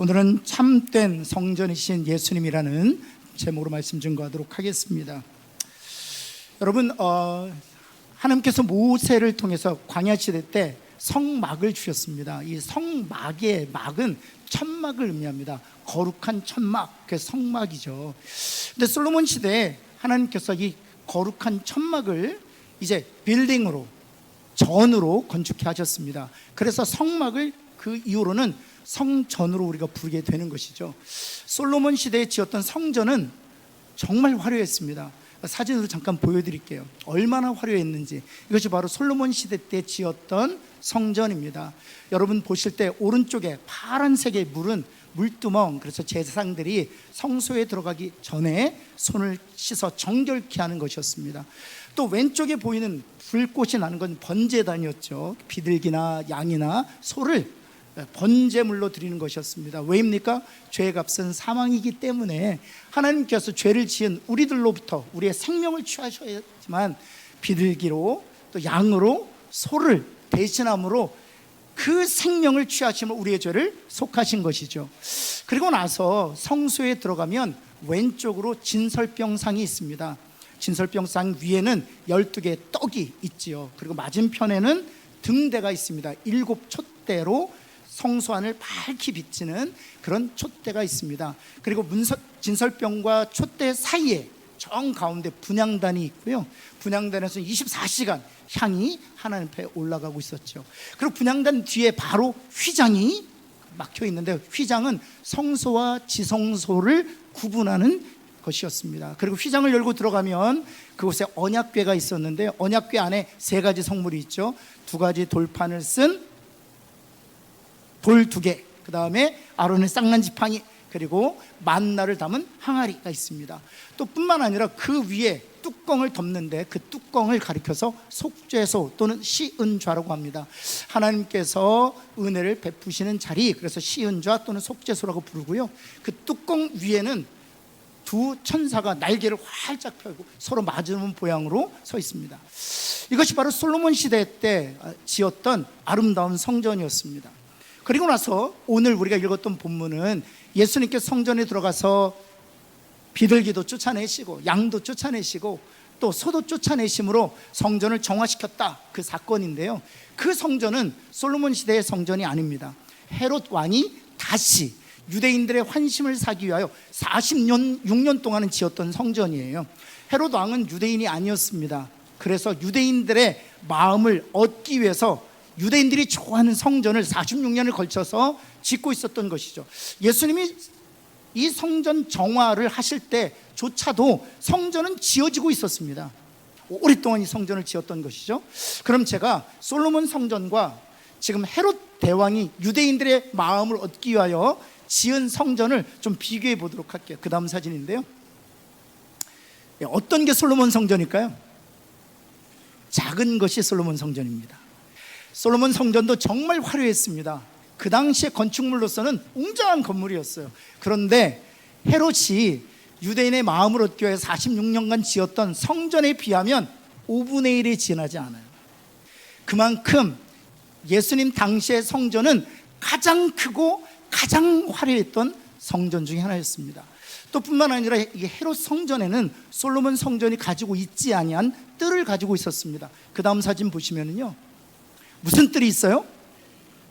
오늘은 참된 성전이신 예수님이라는 제목으로 말씀 증거하도록 하겠습니다. 여러분, 하나님께서 모세를 통해서 광야 시대 때 성막을 주셨습니다. 이 성막의 막은 천막을 의미합니다. 거룩한 천막, 그게 성막이죠. 근데 솔로몬 시대에 하나님께서 이 거룩한 천막을 이제 빌딩으로, 전으로 건축해 하셨습니다. 그래서 성막을 그 이후로는 성전으로 우리가 부르게 되는 것이죠. 솔로몬 시대에 지었던 성전은 정말 화려했습니다. 사진으로 잠깐 보여드릴게요. 얼마나 화려했는지. 이것이 바로 솔로몬 시대 때 지었던 성전입니다. 여러분 보실 때 오른쪽에 파란색의 물은 물두멍, 그래서 제사장들이 성소에 들어가기 전에 손을 씻어 정결케 하는 것이었습니다. 또 왼쪽에 보이는 불꽃이 나는 건 번제단이었죠. 비둘기나 양이나 소를 번제물로 드리는 것이었습니다. 왜입니까? 죄의 값은 사망이기 때문에 하나님께서 죄를 지은 우리들로부터 우리의 생명을 취하셔야지만 비둘기로 또 양으로 소를 대신함으로 그 생명을 취하시면 우리의 죄를 속하신 것이죠. 그리고 나서 성소에 들어가면 왼쪽으로 진설병상이 있습니다. 진설병상 위에는 12개의 떡이 있지요. 그리고 맞은편에는 등대가 있습니다. 7 촛대로 성소 안을 밝히 비치는 그런 촛대가 있습니다. 그리고 진설병과 촛대 사이에 정 가운데 분향단이 있고요. 분향단에서 24시간 향이 하나님 앞에 올라가고 있었죠. 그리고 분향단 뒤에 바로 휘장이 막혀 있는데, 휘장은 성소와 지성소를 구분하는 것이었습니다. 그리고 휘장을 열고 들어가면 그곳에 언약궤가 있었는데, 언약궤 안에 3가지 성물이 있죠. 2가지 돌판을 쓴 돌 2개, 그 다음에 아론의 쌍난 지팡이, 그리고 만나를 담은 항아리가 있습니다. 또 뿐만 아니라 그 위에 뚜껑을 덮는데, 그 뚜껑을 가리켜서 속죄소 또는 시은좌라고 합니다. 하나님께서 은혜를 베푸시는 자리, 그래서 시은좌 또는 속죄소라고 부르고요. 그 뚜껑 위에는 2 천사가 날개를 활짝 펴고 서로 맞으는 모양으로 서 있습니다. 이것이 바로 솔로몬 시대 때 지었던 아름다운 성전이었습니다. 그리고 나서 오늘 우리가 읽었던 본문은 예수님께서 성전에 들어가서 비둘기도 쫓아내시고 양도 쫓아내시고 또 소도 쫓아내심으로 성전을 정화시켰다, 그 사건인데요. 그 성전은 솔로몬 시대의 성전이 아닙니다. 헤롯 왕이 다시 유대인들의 환심을 사기 위하여 46년 동안은 지었던 성전이에요. 헤롯 왕은 유대인이 아니었습니다. 그래서 유대인들의 마음을 얻기 위해서 유대인들이 좋아하는 성전을 46년을 걸쳐서 짓고 있었던 것이죠. 예수님이 이 성전 정화를 하실 때조차도 성전은 지어지고 있었습니다. 오랫동안 이 성전을 지었던 것이죠. 그럼 제가 솔로몬 성전과 지금 헤롯 대왕이 유대인들의 마음을 얻기 위하여 지은 성전을 좀 비교해 보도록 할게요. 그 다음 사진인데요. 어떤 게 솔로몬 성전일까요? 작은 것이 솔로몬 성전입니다. 솔로몬 성전도 정말 화려했습니다. 그 당시의 건축물로서는 웅장한 건물이었어요. 그런데 헤롯이 유대인의 마음을 얻기 위해 46년간 지었던 성전에 비하면 5분의 1이 지나지 않아요. 그만큼 예수님 당시의 성전은 가장 크고 가장 화려했던 성전 중에 하나였습니다. 또 뿐만 아니라 이 헤롯 성전에는 솔로몬 성전이 가지고 있지 아니한 뜰을 가지고 있었습니다. 그 다음 사진 보시면은요, 무슨 뜰이 있어요?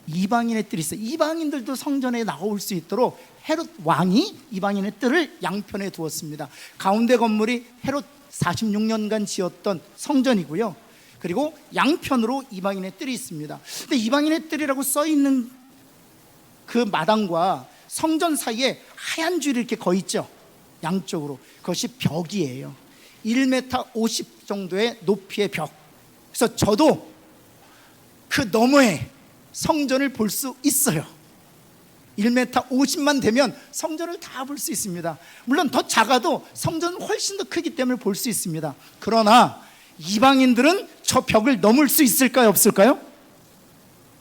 이방인의 뜰이 있어요. 이방인들도 성전에 나올 수 있도록 헤롯 왕이 이방인의 뜰을 양편에 두었습니다. 가운데 건물이 헤롯 46년간 지었던 성전이고요. 그리고 양편으로 이방인의 뜰이 있습니다. 근데 이방인의 뜰이라고 써 있는 그 마당과 성전 사이에 하얀 줄이 이렇게 거 있죠. 양쪽으로. 그것이 벽이에요. 1m 50 정도의 높이의 벽. 그래서 저도 그 너머에 성전을 볼 수 있어요. 1m 50만 되면 성전을 다 볼 수 있습니다. 물론 더 작아도 성전은 훨씬 더 크기 때문에 볼 수 있습니다. 그러나 이방인들은 저 벽을 넘을 수 있을까요, 없을까요?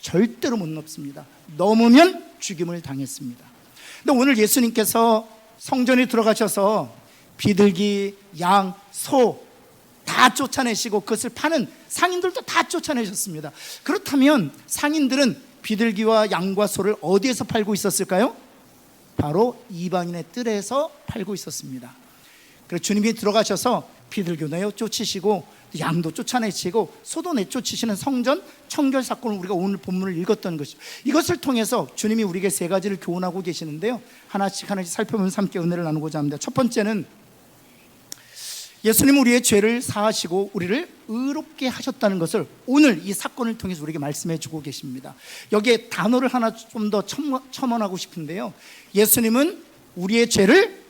절대로 못 넘습니다. 넘으면 죽임을 당했습니다. 근데 오늘 예수님께서 성전에 들어가셔서 비둘기, 양, 소 다 쫓아내시고 그것을 파는 상인들도 다 쫓아내셨습니다. 그렇다면 상인들은 비둘기와 양과 소를 어디에서 팔고 있었을까요? 바로 이방인의 뜰에서 팔고 있었습니다. 그래서 주님이 들어가셔서 비둘기 내어 쫓으시고 양도 쫓아내시고 소도 내쫓으시는 성전 청결 사건을 우리가 오늘 본문을 읽었던 것이죠. 이것을 통해서 주님이 우리에게 세 가지를 교훈하고 계시는데요, 하나씩 살펴보면서 함께 은혜를 나누고자 합니다. 첫 번째는 예수님은 우리의 죄를 사하시고 우리를 의롭게 하셨다는 것을 오늘 이 사건을 통해서 우리에게 말씀해 주고 계십니다. 여기에 단어를 하나 좀 더 첨언하고 싶은데요, 예수님은 우리의 죄를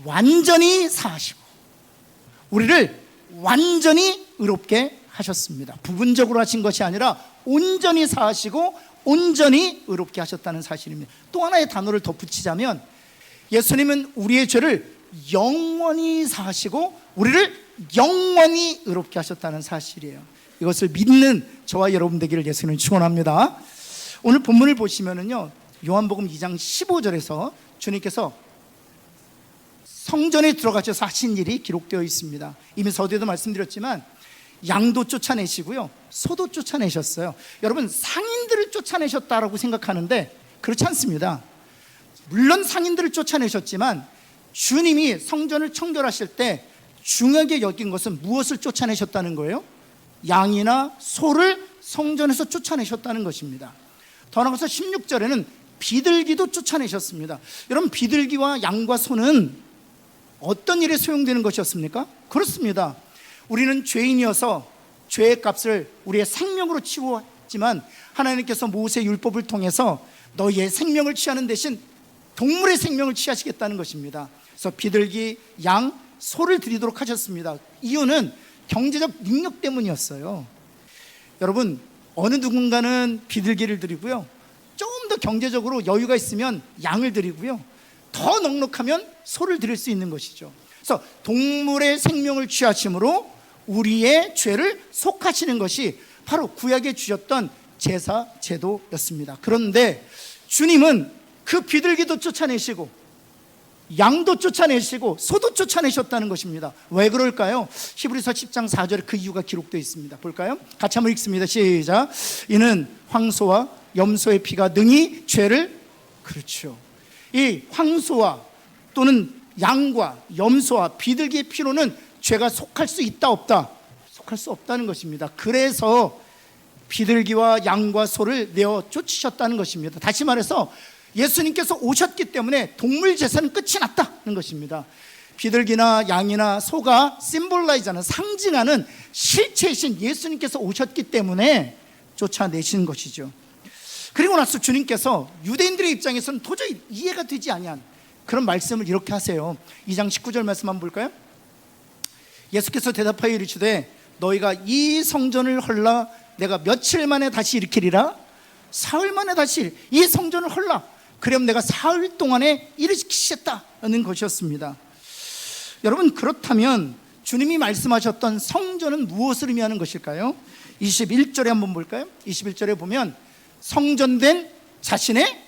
완전히 사하시고 우리를 완전히 의롭게 하셨습니다. 부분적으로 하신 것이 아니라 온전히 사하시고 온전히 의롭게 하셨다는 사실입니다. 또 하나의 단어를 덧붙이자면 예수님은 우리의 죄를 영원히 사하시고 우리를 영원히 의롭게 하셨다는 사실이에요. 이것을 믿는 저와 여러분 되기를 예수님은 축원합니다. 오늘 본문을 보시면은요, 요한복음 2장 15절에서 주님께서 성전에 들어가셔서 하신 일이 기록되어 있습니다. 이미 서두에도 말씀드렸지만 양도 쫓아내시고요, 소도 쫓아내셨어요. 여러분, 상인들을 쫓아내셨다라고 생각하는데 그렇지 않습니다. 물론 상인들을 쫓아내셨지만 주님이 성전을 청결하실 때 중요하게 여긴 것은 무엇을 쫓아내셨다는 거예요? 양이나 소를 성전에서 쫓아내셨다는 것입니다. 더 나아가서 16절에는 비둘기도 쫓아내셨습니다. 여러분, 비둘기와 양과 소는 어떤 일에 소용되는 것이었습니까? 그렇습니다. 우리는 죄인이어서 죄의 값을 우리의 생명으로 치루었지만 하나님께서 모세 율법을 통해서 너희의 생명을 취하는 대신 동물의 생명을 취하시겠다는 것입니다. 그래서 비둘기, 양, 소를 드리도록 하셨습니다. 이유는 경제적 능력 때문이었어요. 여러분, 어느 누군가는 비둘기를 드리고요, 조금 더 경제적으로 여유가 있으면 양을 드리고요, 더 넉넉하면 소를 드릴 수 있는 것이죠. 그래서 동물의 생명을 취하심으로 우리의 죄를 속하시는 것이 바로 구약에 주셨던 제사 제도였습니다. 그런데 주님은 그 비둘기도 쫓아내시고 양도 쫓아내시고 소도 쫓아내셨다는 것입니다. 왜 그럴까요? 히브리서 10장 4절에 그 이유가 기록되어 있습니다. 볼까요? 같이 한번 읽습니다. 시작. 이는 황소와 염소의 피가 능히 죄를, 그렇죠, 이 황소와 또는 양과 염소와 비둘기의 피로는 죄가 속할 수 있다 없다? 속할 수 없다는 것입니다. 그래서 비둘기와 양과 소를 내어 쫓으셨다는 것입니다. 다시 말해서 예수님께서 오셨기 때문에 동물 제사는 끝이 났다는 것입니다. 비둘기나 양이나 소가 심볼라이즈하는, 상징하는 실체이신 예수님께서 오셨기 때문에 쫓아내신 것이죠. 그리고 나서 주님께서 유대인들의 입장에서는 도저히 이해가 되지 아니한 그런 말씀을 이렇게 하세요. 2장 19절 말씀 한번 볼까요? 예수께서 대답하여 이르시되 너희가 이 성전을 헐라 내가 며칠 만에 다시 일으키리라. 사흘 만에 다시 이 성전을 헐라. 그럼 내가 사흘 동안에 일으키시겠다는 것이었습니다. 여러분, 그렇다면 주님이 말씀하셨던 성전은 무엇을 의미하는 것일까요? 21절에 한번 볼까요? 21절에 보면 성전된 자신의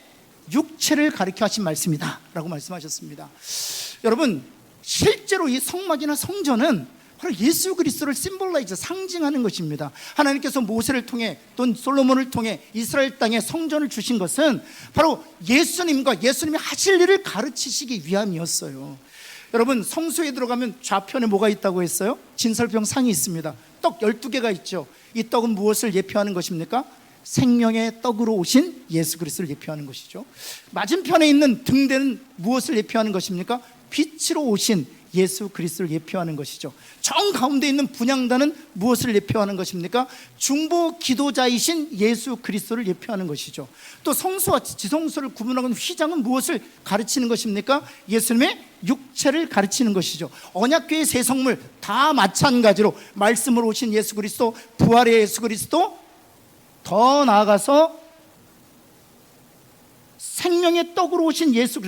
육체를 가리켜 하신 말씀이다 라고 말씀하셨습니다. 여러분, 실제로 이 성막이나 성전은 바로 예수 그리스도를 심볼라이즈, 상징하는 것입니다. 하나님께서 모세를 통해 또는 솔로몬을 통해 이스라엘 땅에 성전을 주신 것은 바로 예수님과 예수님이 하실 일을 가르치시기 위함이었어요. 여러분, 성소에 들어가면 좌편에 뭐가 있다고 했어요? 진설병 상이 있습니다. 떡 12개가 있죠. 이 떡은 무엇을 예표하는 것입니까? 생명의 떡으로 오신 예수 그리스도를 예표하는 것이죠. 맞은편에 있는 등대는 무엇을 예표하는 것입니까? 빛으로 오신 예수 그리스도를 예표하는 것이죠. 정 가운데 있는 분향단은 무엇을 예표하는 것입니까? 중보 기도자이신 예수 그리스도를 예표하는 것이죠. 또 성소와 지성소를 구분하는 휘장은 무엇을 가르치는 것입니까? 예수님의 육체를 가르치는 것이죠. 언약궤의 세 성물 다 마찬가지로 말씀으로 오신 예수 그리스도, 부활의 예수 그리스도, 더 나아가서 생명의 떡으로 오신 예수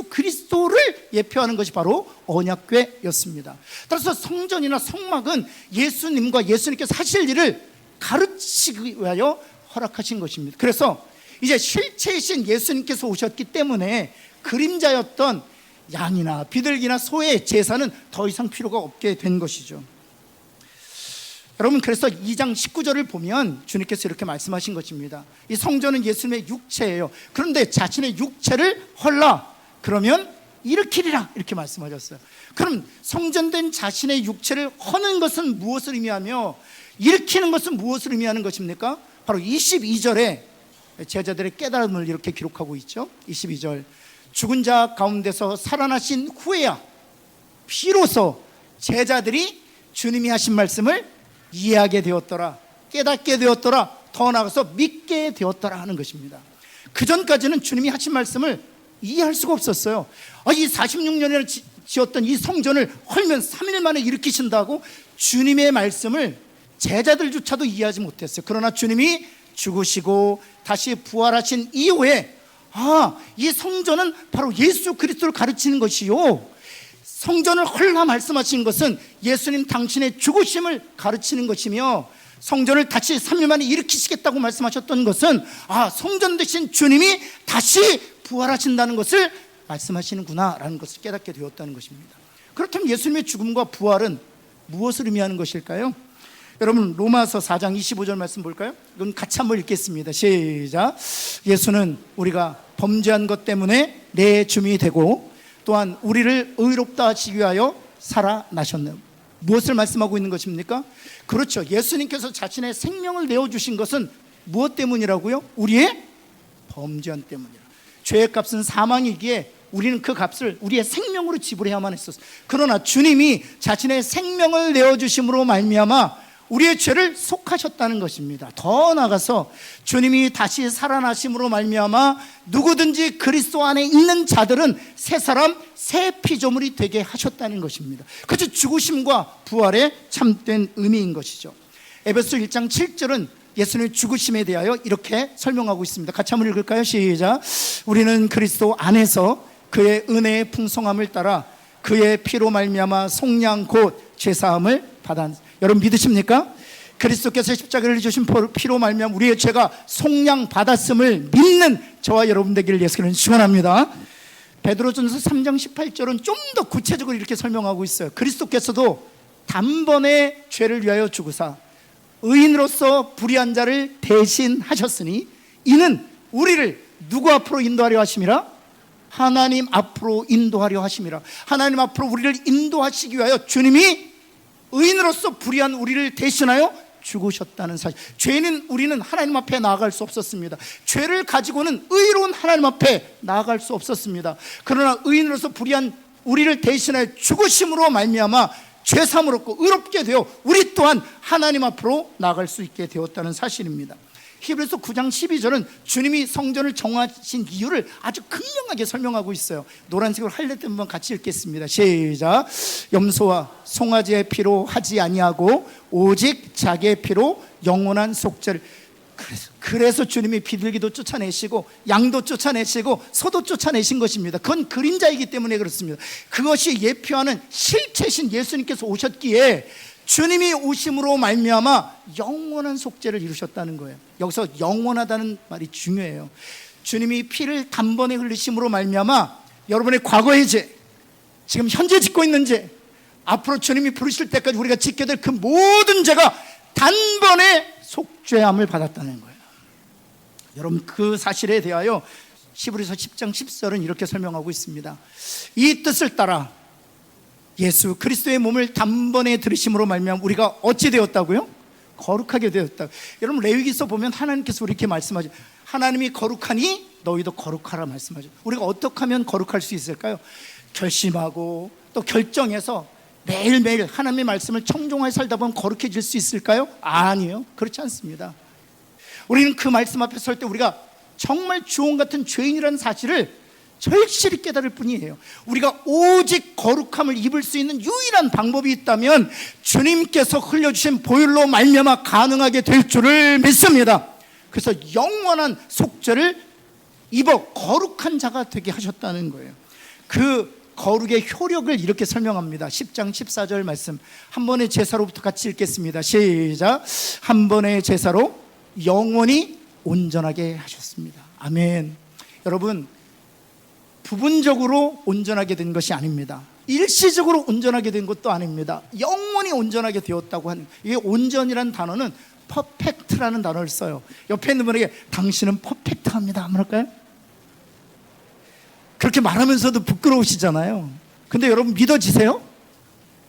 그리스도를 예표하는 것이 바로 언약궤였습니다. 따라서 성전이나 성막은 예수님과 예수님께서 하실 일을 가르치기 위하여 허락하신 것입니다. 그래서 이제 실체이신 예수님께서 오셨기 때문에 그림자였던 양이나 비둘기나 소의 제사는 더 이상 필요가 없게 된 것이죠. 여러분, 그래서 2장 19절을 보면 주님께서 이렇게 말씀하신 것입니다. 이 성전은 예수님의 육체예요. 그런데 자신의 육체를 헐라, 그러면 일으키리라 이렇게 말씀하셨어요. 그럼 성전된 자신의 육체를 허는 것은 무엇을 의미하며 일으키는 것은 무엇을 의미하는 것입니까? 바로 22절에 제자들의 깨달음을 이렇게 기록하고 있죠. 22절, 죽은 자 가운데서 살아나신 후에야 비로소 제자들이 주님이 하신 말씀을 이해하게 되었더라, 깨닫게 되었더라, 더 나아가서 믿게 되었더라 하는 것입니다. 그 전까지는 주님이 하신 말씀을 이해할 수가 없었어요. 이 46년이나 지었던 이 성전을 헐면 3일 만에 일으키신다고 주님의 말씀을 제자들조차도 이해하지 못했어요. 그러나 주님이 죽으시고 다시 부활하신 이후에 이 성전은 바로 예수 그리스도를 가르치는 것이요, 성전을 헐라 말씀하신 것은 예수님 당신의 죽으심을 가르치는 것이며, 성전을 다시 3일 만에 일으키시겠다고 말씀하셨던 것은 성전 되신 주님이 다시 부활하신다는 것을 말씀하시는구나 라는 것을 깨닫게 되었다는 것입니다. 그렇다면 예수님의 죽음과 부활은 무엇을 의미하는 것일까요? 여러분, 로마서 4장 25절 말씀 볼까요? 이건 같이 한번 읽겠습니다. 시작. 예수는 우리가 범죄한 것 때문에 내 주민이 되고 또한 우리를 의롭다 하시기 위하여 살아나셨네요. 무엇을 말씀하고 있는 것입니까? 그렇죠. 예수님께서 자신의 생명을 내어주신 것은 무엇 때문이라고요? 우리의 범죄한 때문이라. 죄의 값은 사망이기에 우리는 그 값을 우리의 생명으로 지불해야만 했었어요. 그러나 주님이 자신의 생명을 내어주심으로 말미암아 우리의 죄를 속하셨다는 것입니다. 더 나아가서 주님이 다시 살아나심으로 말미암아 누구든지 그리스도 안에 있는 자들은 새 사람 새 피조물이 되게 하셨다는 것입니다. 그것이 죽으심과 부활의 참된 의미인 것이죠. 에베소 1장 7절은 예수님의 죽으심에 대하여 이렇게 설명하고 있습니다. 같이 한번 읽을까요? 시작. 우리는 그리스도 안에서 그의 은혜의 풍성함을 따라 그의 피로 말미암아 속량 곧 죄사함을 받았. 여러분 믿으십니까? 그리스도께서 십자가를 주신 피로 말미암아 우리의 죄가 속량 받았음을 믿는 저와 여러분 되기를 예수님은 축원합니다. 베드로전서 3장 18절은 좀 더 구체적으로 이렇게 설명하고 있어요. 그리스도께서도 단번에 죄를 위하여 죽으사 의인으로서 불의한 자를 대신하셨으니 이는 우리를 누구 앞으로 인도하려 하심이라? 하나님 앞으로 인도하려 하심이라. 하나님 앞으로 우리를 인도하시기 위하여 주님이 의인으로서 불의한 우리를 대신하여 죽으셨다는 사실. 죄는 우리는 하나님 앞에 나아갈 수 없었습니다. 죄를 가지고는 의로운 하나님 앞에 나아갈 수 없었습니다. 그러나 의인으로서 불의한 우리를 대신하여 죽으심으로 말미암아 죄사함을 얻고 의롭게 되어 우리 또한 하나님 앞으로 나아갈 수 있게 되었다는 사실입니다. 히브리서 9장 12절은 주님이 성전을 정하신 이유를 아주 극명하게 설명하고 있어요. 노란색으로 하이라이트 한번 같이 읽겠습니다. 시작. 염소와 송아지의 피로 하지 아니하고 오직 자기의 피로 영원한 속죄를. 그래서 주님이 비둘기도 쫓아내시고 양도 쫓아내시고 소도 쫓아내신 것입니다. 그건 그림자이기 때문에 그렇습니다. 그것이 예표하는 실체신 예수님께서 오셨기에 주님이 오심으로 말미암아 영원한 속죄를 이루셨다는 거예요. 여기서 영원하다는 말이 중요해요. 주님이 피를 단번에 흘리심으로 말미암아 여러분의 과거의 죄, 지금 현재 짓고 있는 죄, 앞으로 주님이 부르실 때까지 우리가 짓게 될 그 모든 죄가 단번에 속죄함을 받았다는 거예요. 여러분, 그 사실에 대하여 히브리서 10장 10절은 이렇게 설명하고 있습니다. 이 뜻을 따라 예수 그리스도의 몸을 단번에 들으심으로 말미암아 우리가 어찌 되었다고요? 거룩하게 되었다. 여러분, 레위기서 보면 하나님께서 이렇게 말씀하죠. 하나님이 거룩하니 너희도 거룩하라 말씀하죠. 우리가 어떻게 하면 거룩할 수 있을까요? 결심하고 또 결정해서 매일매일 하나님의 말씀을 청종하여 살다 보면 거룩해질 수 있을까요? 아니요, 그렇지 않습니다. 우리는 그 말씀 앞에 설 때 우리가 정말 주홍 같은 죄인이라는 사실을 절실히 깨달을 뿐이에요. 우리가 오직 거룩함을 입을 수 있는 유일한 방법이 있다면 주님께서 흘려주신 보혈로 말미암아 가능하게 될 줄을 믿습니다. 그래서 영원한 속죄를 입어 거룩한 자가 되게 하셨다는 거예요. 그 거룩의 효력을 이렇게 설명합니다. 10장 14절 말씀 한 번의 제사로부터 같이 읽겠습니다. 시작. 한 번의 제사로 영원히 온전하게 하셨습니다. 아멘. 여러분, 부분적으로 온전하게 된 것이 아닙니다. 일시적으로 온전하게 된 것도 아닙니다. 영원히 온전하게 되었다고 하는, 이게 온전이라는 단어는 퍼펙트라는 단어를 써요. 옆에 있는 분에게 당신은 퍼펙트합니다 한번 할까요? 그렇게 그렇게 말하면서도 부끄러우시잖아요. 근데 여러분 믿어지세요?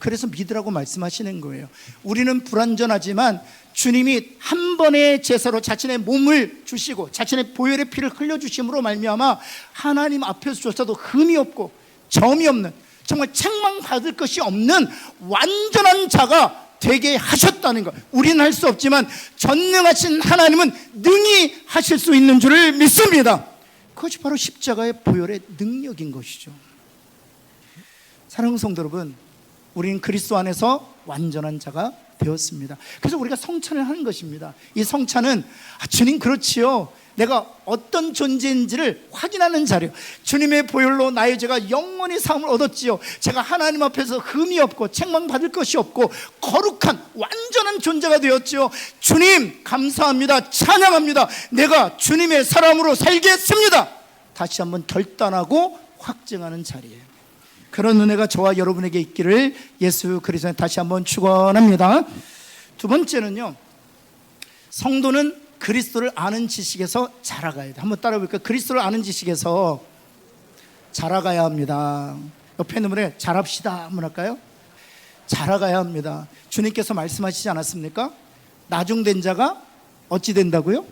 그래서 믿으라고 말씀하시는 거예요. 우리는 불완전하지만 주님이 한 번의 제사로 자신의 몸을 주시고 자신의 보혈의 피를 흘려주심으로 말미암아 하나님 앞에서조차도 흠이 없고 점이 없는, 정말 책망받을 것이 없는 완전한 자가 되게 하셨다는 것. 우리는 할 수 없지만 전능하신 하나님은 능히 하실 수 있는 줄을 믿습니다. 그것이 바로 십자가의 보혈의 능력인 것이죠. 사랑하는 성도 여러분, 우리는 그리스도 안에서 완전한 자가 되었습니다. 그래서 우리가 성찬을 하는 것입니다. 이 성찬은 주님 그렇지요, 내가 어떤 존재인지를 확인하는 자료, 주님의 보혈로 나의 죄가 영원히 사함을 얻었지요, 제가 하나님 앞에서 흠이 없고 책망받을 것이 없고 거룩한 완전한 존재가 되었지요, 주님 감사합니다, 찬양합니다, 내가 주님의 사람으로 살겠습니다, 다시 한번 결단하고 확증하는 자리예요. 그런 은혜가 저와 여러분에게 있기를 예수 그리스도에 다시 한번 축원합니다. 두 번째는요, 성도는 그리스도를 아는 지식에서 자라가야 돼. 한번 따라 볼까요? 그리스도를 아는 지식에서 자라가야 합니다. 옆에 있는 분에 자랍시다 한번 할까요? 자라가야 합니다. 주님께서 말씀하시지 않았습니까? 나중된 자가 어찌 된다고요?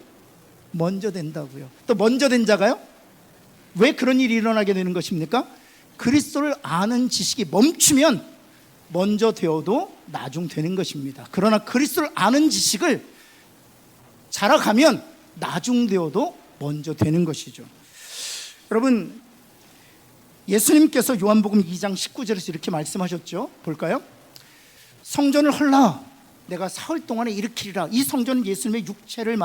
먼저 된다고요. 또 먼저 된 자가요? 왜 그런 일이 일어나게 되는 것입니까? 그리스도를 아는 지식이 멈추면 먼저 되어도 나중 되는 것입니다. 그러나 그리스도를 아는 지식을 자라가면 나중 되어도 먼저 되는 것이죠. 여러분, 예수님께서 요한복음 2장 19절에서 이렇게 말씀하셨죠. 볼까요? 성전을 헐라 내가 사흘 동안에 일으키리라. 이 성전은 예수님의 육체를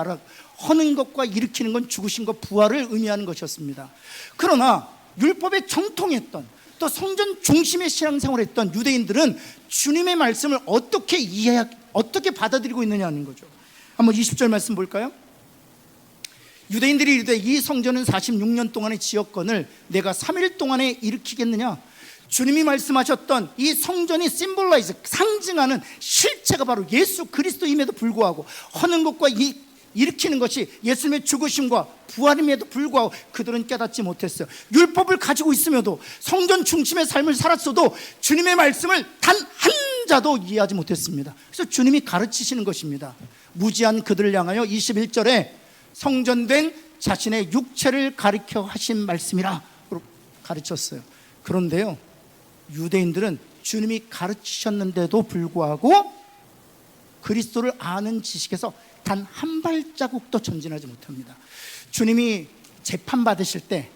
허는 것과 일으키는 건 죽으신 것, 부활을 의미하는 것이었습니다. 그러나 율법에 정통했던, 또 성전 중심의 신앙생활을 했던 유대인들은 주님의 말씀을 어떻게 받아들이고 있느냐는 거죠. 한번 20절 말씀 볼까요? 유대인들이 이르되 이 성전은 46년 동안의 지었건을 내가 3일 동안에 일으키겠느냐. 주님이 말씀하셨던 이 성전이 심볼라이즈, 상징하는 실체가 바로 예수 그리스도임에도 불구하고, 허는 것과 일으키는 것이 예수님의 죽으심과 부활임에도 불구하고 그들은 깨닫지 못했어요. 율법을 가지고 있으며도, 성전 중심의 삶을 살았어도 주님의 말씀을 단 한 자도 이해하지 못했습니다. 그래서 주님이 가르치시는 것입니다. 무지한 그들을 향하여 21절에 성전된 자신의 육체를 가리켜 하신 말씀이라 가르쳤어요. 그런데요, 유대인들은 주님이 가르치셨는데도 불구하고 그리스도를 아는 지식에서 단 한 발자국도 전진하지 못합니다. 주님이 재판받으실 때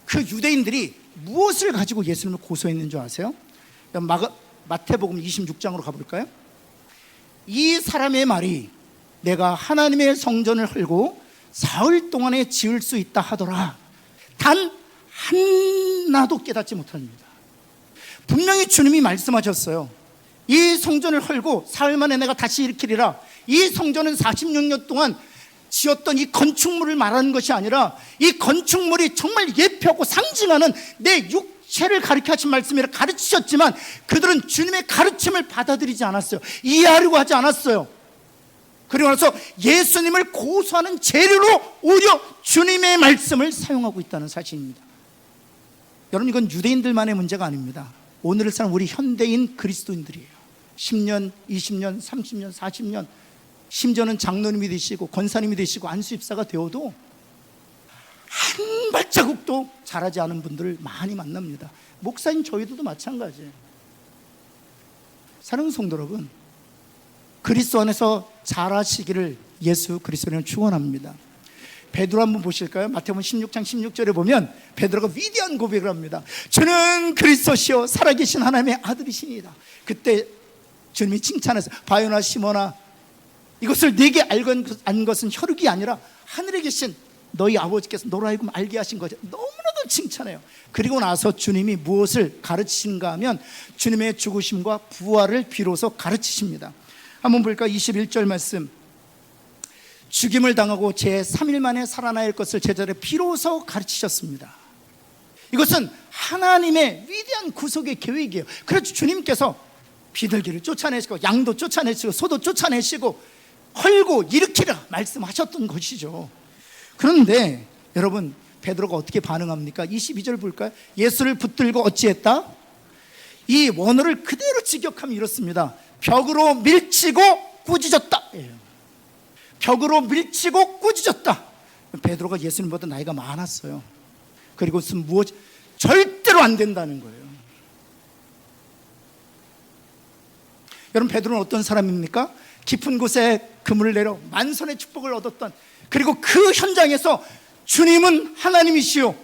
그 유대인들이 무엇을 가지고 예수님을 고소했는 줄 아세요? 마태복음 26장으로 가볼까요? 이 사람의 말이 내가 하나님의 성전을 헐고 사흘 동안에 지을 수 있다 하더라. 단 하나도 깨닫지 못합니다. 분명히 주님이 말씀하셨어요. 이 성전을 헐고 사흘 만에 내가 다시 일으키리라. 이 성전은 46년 동안 지었던 이 건축물을 말하는 것이 아니라 이 건축물이 정말 예표하고 상징하는 내 육체를 가르쳐 하신 말씀이라 가르치셨지만 그들은 주님의 가르침을 받아들이지 않았어요. 이해하려고 하지 않았어요. 그리고 나서 예수님을 고소하는 재료로 오히려 주님의 말씀을 사용하고 있다는 사실입니다. 여러분, 이건 유대인들만의 문제가 아닙니다. 오늘을 사는 우리 현대인 그리스도인들이에요. 10년, 20년, 30년, 40년, 심지어는 장로님이 되시고 권사님이 되시고 안수입사가 되어도 한 발자국도 자라지 않은 분들을 많이 만납니다. 목사인 저희들도 마찬가지예요. 사랑하는 성도 여러분, 그리스도 안에서 자라시기를 예수 그리스도는 축원합니다. 베드로 한번 보실까요? 마태복음 16장 16절에 보면 베드로가 위대한 고백을 합니다. 주는 그리스도시요 살아계신 하나님의 아들이시니이다. 그때 주님이 칭찬해서 바요나 시몬아, 이것을 네게 안 것은 혈육이 아니라 하늘에 계신 너희 아버지께서 너로 하여금 알게 하신 거죠. 너무나도 칭찬해요. 그리고 나서 주님이 무엇을 가르치신가 하면 주님의 죽으심과 부활을 비로소 가르치십니다. 한번 볼까요? 21절 말씀. 죽임을 당하고 제3일 만에 살아날 것을 제자들에 비로소 가르치셨습니다. 이것은 하나님의 위대한 구속의 계획이에요. 그래서 주님께서 비둘기를 쫓아내시고 양도 쫓아내시고 소도 쫓아내시고 헐고 일으키라 말씀하셨던 것이죠. 그런데 여러분, 베드로가 어떻게 반응합니까? 22절 볼까요? 예수를 붙들고 어찌했다? 이 원어를 그대로 직역하면 이렇습니다. 벽으로 밀치고 꾸짖었다. 벽으로 밀치고 꾸짖었다. 베드로가 예수님보다 나이가 많았어요. 그리고 무엇 절대로 안 된다는 거예요. 여러분, 베드로는 어떤 사람입니까? 깊은 곳에 그물을 내려 만선의 축복을 얻었던, 그리고 그 현장에서 주님은 하나님이시오,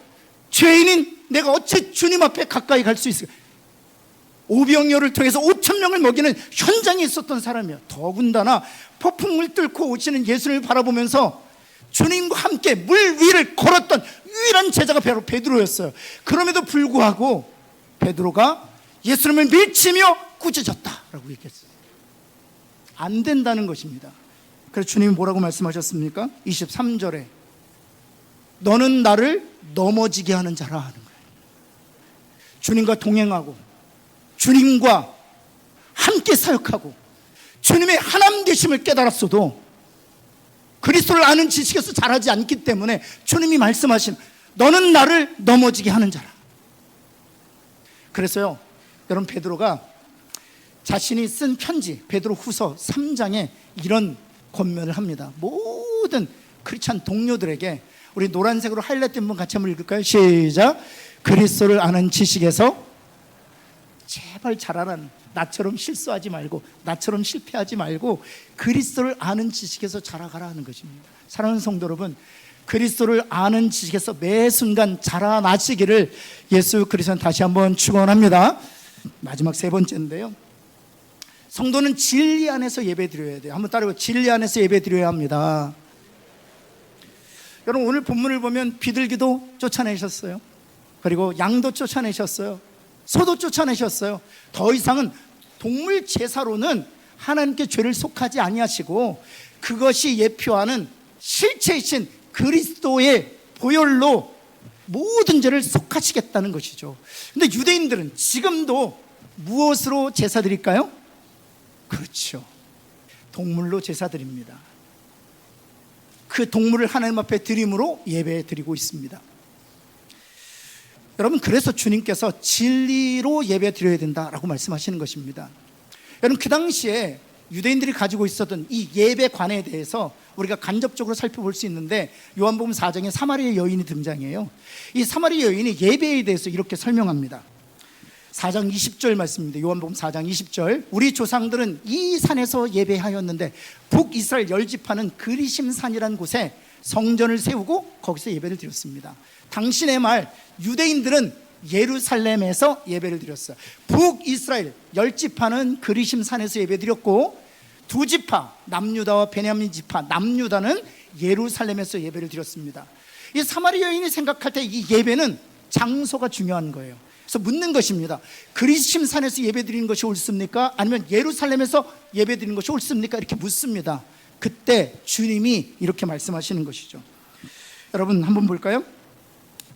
죄인인 내가 어찌 주님 앞에 가까이 갈 수 있을까? 오병이어를 통해서 5,000명을 먹이는 현장에 있었던 사람이야. 더군다나 폭풍을 뚫고 오시는 예수님을 바라보면서 주님과 함께 물 위를 걸었던 유일한 제자가 바로 베드로였어요. 그럼에도 불구하고 베드로가 예수님을 밀치며 꾸짖었다라고 얘기했어요. 안 된다는 것입니다. 그래서 주님이 뭐라고 말씀하셨습니까? 23절에 너는 나를 넘어지게 하는 자라 하는 거예요. 주님과 동행하고 주님과 함께 사역하고 주님의 하나님 되심을 깨달았어도 그리스도를 아는 지식에서 자라지 않기 때문에 주님이 말씀하신 너는 나를 넘어지게 하는 자라. 그래서요, 여러분, 베드로가 자신이 쓴 편지 베드로 후서 3장에 이런 권면을 합니다. 모든 크리스찬 동료들에게, 우리 노란색으로 하이라이트된 분 같이 한번 읽을까요? 시작. 그리스도를 아는 지식에서 제발 자라라는, 나처럼 실수하지 말고 나처럼 실패하지 말고 그리스도를 아는 지식에서 자라가라 하는 것입니다. 사랑하는 성도 여러분, 그리스도를 아는 지식에서 매 순간 자라나시기를 예수 그리스도는 다시 한번 축원합니다. 마지막 세 번째인데요, 성도는 진리 안에서 예배드려야 돼요. 한번 따라해요. 진리 안에서 예배드려야 합니다. 여러분, 오늘 본문을 보면 비둘기도 쫓아내셨어요. 그리고 양도 쫓아내셨어요. 소도 쫓아내셨어요. 더 이상은 동물 제사로는 하나님께 죄를 속하지 아니하시고 그것이 예표하는 실체이신 그리스도의 보혈로 모든 죄를 속하시겠다는 것이죠. 근데 유대인들은 지금도 무엇으로 제사 드릴까요? 그렇죠, 동물로 제사 드립니다. 그 동물을 하나님 앞에 드림으로 예배 드리고 있습니다. 여러분, 그래서 주님께서 진리로 예배 드려야 된다라고 말씀하시는 것입니다. 여러분, 그 당시에 유대인들이 가지고 있었던 이 예배관에 대해서 우리가 간접적으로 살펴볼 수 있는데, 요한복음 4장에 사마리아 여인이 등장해요. 이 사마리아 여인이 예배에 대해서 이렇게 설명합니다. 4장 20절 말씀입니다. 요한복음 4장 20절. 우리 조상들은 이 산에서 예배하였는데 북이스라엘 열지파는 그리심산이라는 곳에 성전을 세우고 거기서 예배를 드렸습니다. 당신의 말, 유대인들은 예루살렘에서 예배를 드렸어요. 북이스라엘 열지파는 그리심산에서 예배 드렸고, 두 지파, 남유다와 베냐민 지파, 남유다는 예루살렘에서 예배를 드렸습니다. 이 사마리아 여인이 생각할 때 이 예배는 장소가 중요한 거예요. 그래서 묻는 것입니다. 그리심산에서 예배 드리는 것이 옳습니까? 아니면 예루살렘에서 예배 드리는 것이 옳습니까? 이렇게 묻습니다. 그때 주님이 이렇게 말씀하시는 것이죠. 여러분, 한번 볼까요?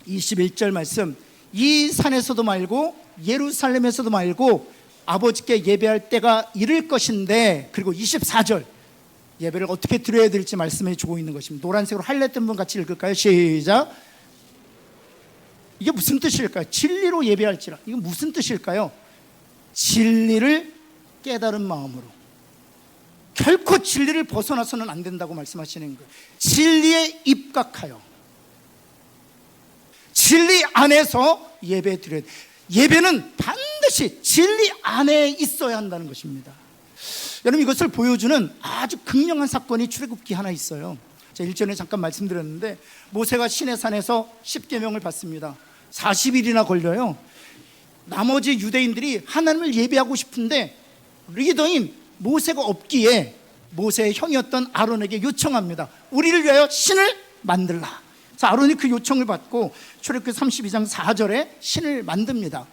21절 말씀. 이 산에서도 말고 예루살렘에서도 말고 아버지께 예배할 때가 이를 것인데, 그리고 24절 예배를 어떻게 드려야 될지 말씀해 주고 있는 것입니다. 노란색으로 하이라이트 분 같이 읽을까요? 시작. 이게 무슨 뜻일까요? 진리로 예배할지라. 이건 무슨 뜻일까요? 진리를 깨달은 마음으로, 결코 진리를 벗어나서는 안 된다고 말씀하시는 거예요. 진리에 입각하여 진리 안에서 예배 드려야 돼요. 예배는 반드시 진리 안에 있어야 한다는 것입니다. 여러분, 이것을 보여주는 아주 극명한 사건이 출애굽기 하나 있어요. 제가 일전에 잠깐 말씀드렸는데, 모세가 시내산에서 십계명을 받습니다. 40일이나 걸려요. 나머지 유대인들이 하나님을 예배하고 싶은데 리더인 모세가 없기에 모세의 형이었던 아론에게 요청합니다. 우리를 위하여 신을 만들라. 자, 아론이 그 요청을 받고 출애굽기 32장 4절에 신을 만듭니다.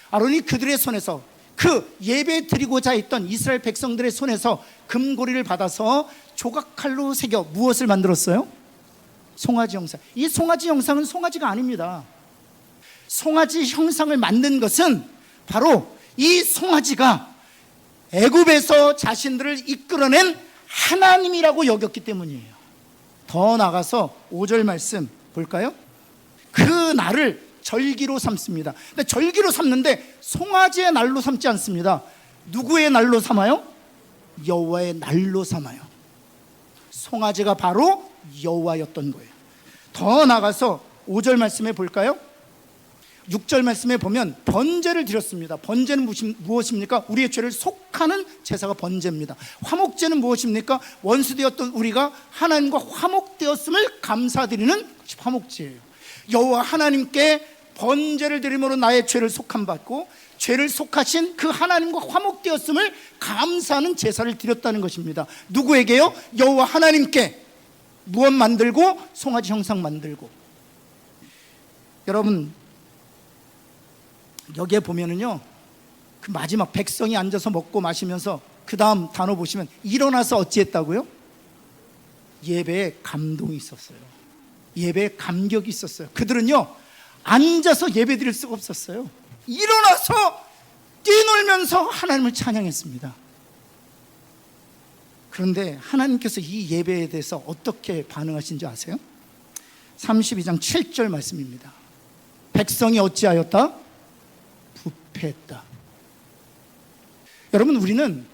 아론이 그들의 손에서, 그 예배 드리고자 했던 이스라엘 백성들의 손에서 금고리를 받아서 조각칼로 새겨 무엇을 만들었어요? 송아지 형상. 이 송아지 형상은 송아지가 아닙니다. 송아지 형상을 만든 것은 바로 이 송아지가 애굽에서 자신들을 이끌어낸 하나님이라고 여겼기 때문이에요. 더 나가서 5절 말씀 볼까요? 그 날을 절기로 삼습니다. 근데 절기로 삼는데 송아지의 날로 삼지 않습니다. 누구의 날로 삼아요? 여호와의 날로 삼아요. 송아지가 바로 여호와였던 거예요. 더 나가서 5절 말씀에 볼까요? 6절 말씀에 보면 번제를 드렸습니다. 번제는 무엇입니까? 우리의 죄를 속하는 제사가 번제입니다. 화목제는 무엇입니까? 원수되었던 우리가 하나님과 화목되었음을 감사드리는 것이 화목제예요. 여호와 하나님께 번제를 드림으로 나의 죄를 속함받고 죄를 속하신 그 하나님과 화목되었음을 감사하는 제사를 드렸다는 것입니다. 누구에게요? 여호와 하나님께. 무엇 만들고? 송아지 형상 만들고. 여러분, 여기에 보면은요, 그 마지막 백성이 앉아서 먹고 마시면서 그 다음 단어 보시면 일어나서 어찌했다고요? 예배에 감동이 있었어요. 예배에 감격이 있었어요. 그들은요, 앉아서 예배 드릴 수가 없었어요. 일어나서 뛰놀면서 하나님을 찬양했습니다. 그런데 하나님께서 이 예배에 대해서 어떻게 반응하신지 아세요? 32장 7절 말씀입니다. 백성이 어찌하였다? 부패했다. 여러분, 우리는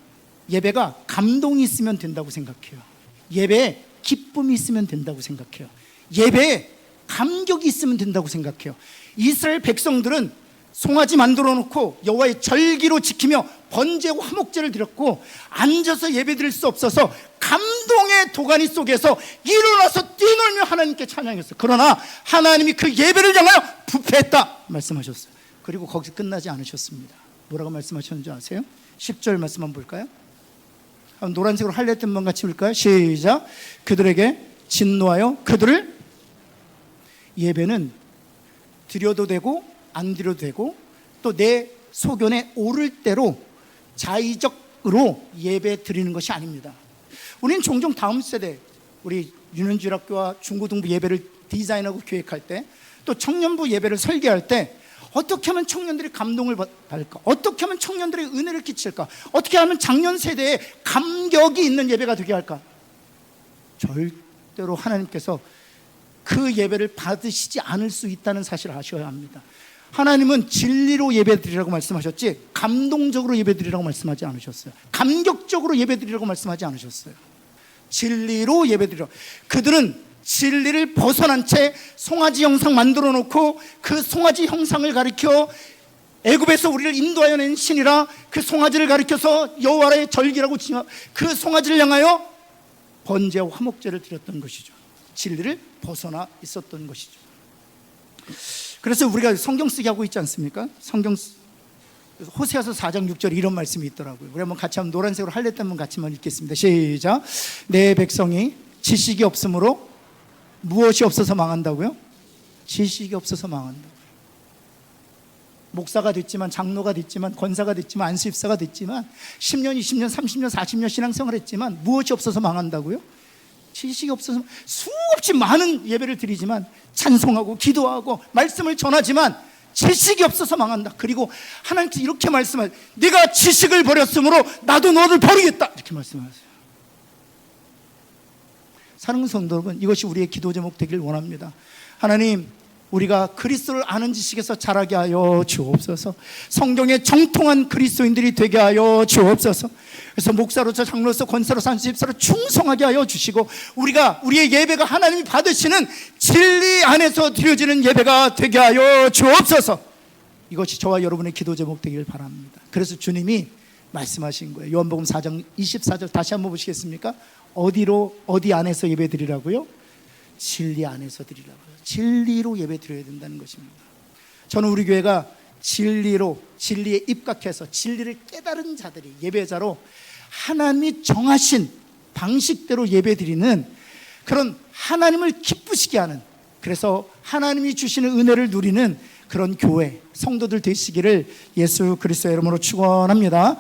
예배가 감동이 있으면 된다고 생각해요. 예배에 기쁨이 있으면 된다고 생각해요. 예배에 감격이 있으면 된다고 생각해요. 이스라엘 백성들은 송아지 만들어 놓고 여호와의 절기로 지키며 번제와 화목제를 드렸고 앉아서 예배 드릴 수 없어서 감동의 도가니 속에서 일어나서 뛰놀며 하나님께 찬양했어요. 그러나 하나님이 그 예배를 향하여 부패했다 말씀하셨어요. 그리고 거기서 끝나지 않으셨습니다. 뭐라고 말씀하셨는지 아세요? 10절 말씀 한번 볼까요? 노란색으로 하이라이트 한번 같이 볼까요? 시작. 그들에게 진노하여 그들을, 예배는 드려도 되고 안 드려도 되고 또 내 소견에 오를 대로 자의적으로 예배 드리는 것이 아닙니다. 우리는 종종 다음 세대, 우리 유년주일학교와 중고등부 예배를 디자인하고 기획할 때, 또 청년부 예배를 설계할 때 어떻게 하면 청년들이 감동을 받을까? 어떻게 하면 청년들의 은혜를 끼칠까? 어떻게 하면 장년 세대에 감격이 있는 예배가 되게 할까? 절대로 하나님께서 그 예배를 받으시지 않을 수 있다는 사실을 아셔야 합니다. 하나님은 진리로 예배드리라고 말씀하셨지 감동적으로 예배드리라고 말씀하지 않으셨어요. 감격적으로 예배드리라고 말씀하지 않으셨어요. 진리로 예배드리라고. 그들은 진리를 벗어난 채 송아지 형상 만들어 놓고 그 송아지 형상을 가리켜 애굽에서 우리를 인도하여 낸 신이라 그 송아지를 가리켜서 여호와의 절기라고 그 송아지를 향하여 번제와 화목제를 드렸던 것이죠. 진리를 벗어나 있었던 것이죠. 그래서 우리가 성경 쓰기 하고 있지 않습니까? 호세아서 4장 6절에 이런 말씀이 있더라고요. 우리 한번 같이 한번 노란색으로 하이라이트 한번 같이 한번 읽겠습니다. 시작. 내 백성이 지식이 없으므로 무엇이 없어서 망한다고요? 지식이 없어서 망한다고요. 목사가 됐지만, 장로가 됐지만, 권사가 됐지만, 안수입사가 됐지만, 10년, 20년, 30년, 40년 신앙생활을 했지만 무엇이 없어서 망한다고요? 지식이 없어서. 수없이 많은 예배를 드리지만, 찬송하고 기도하고 말씀을 전하지만 지식이 없어서 망한다. 그리고 하나님께서 이렇게 말씀하세요. 네가 지식을 버렸으므로 나도 너를 버리겠다, 이렇게 말씀하세요. 사랑하는 성도 여러분, 이것이 우리의 기도 제목 되길 원합니다. 하나님, 우리가 그리스도를 아는 지식에서 자라게 하여 주옵소서. 성경에 정통한 그리스도인들이 되게 하여 주옵소서. 그래서 목사로서, 장로로서, 권사로서, 안수집사로 충성하게 하여 주시고, 우리의 예배가 하나님이 받으시는 진리 안에서 드려지는 예배가 되게 하여 주옵소서. 이것이 저와 여러분의 기도 제목 되길 바랍니다. 그래서 주님이 말씀하신 거예요. 요한복음 4장 24절 다시 한번 보시겠습니까? 어디 안에서 예배 드리라고요? 진리 안에서 드리라고요. 진리로 예배 드려야 된다는 것입니다. 저는 우리 교회가 진리에 입각해서 진리를 깨달은 자들이 예배자로 하나님이 정하신 방식대로 예배 드리는 그런 하나님을 기쁘시게 하는, 그래서 하나님이 주시는 은혜를 누리는 그런 교회, 성도들 되시기를 예수 그리스도의 이름으로 축원합니다.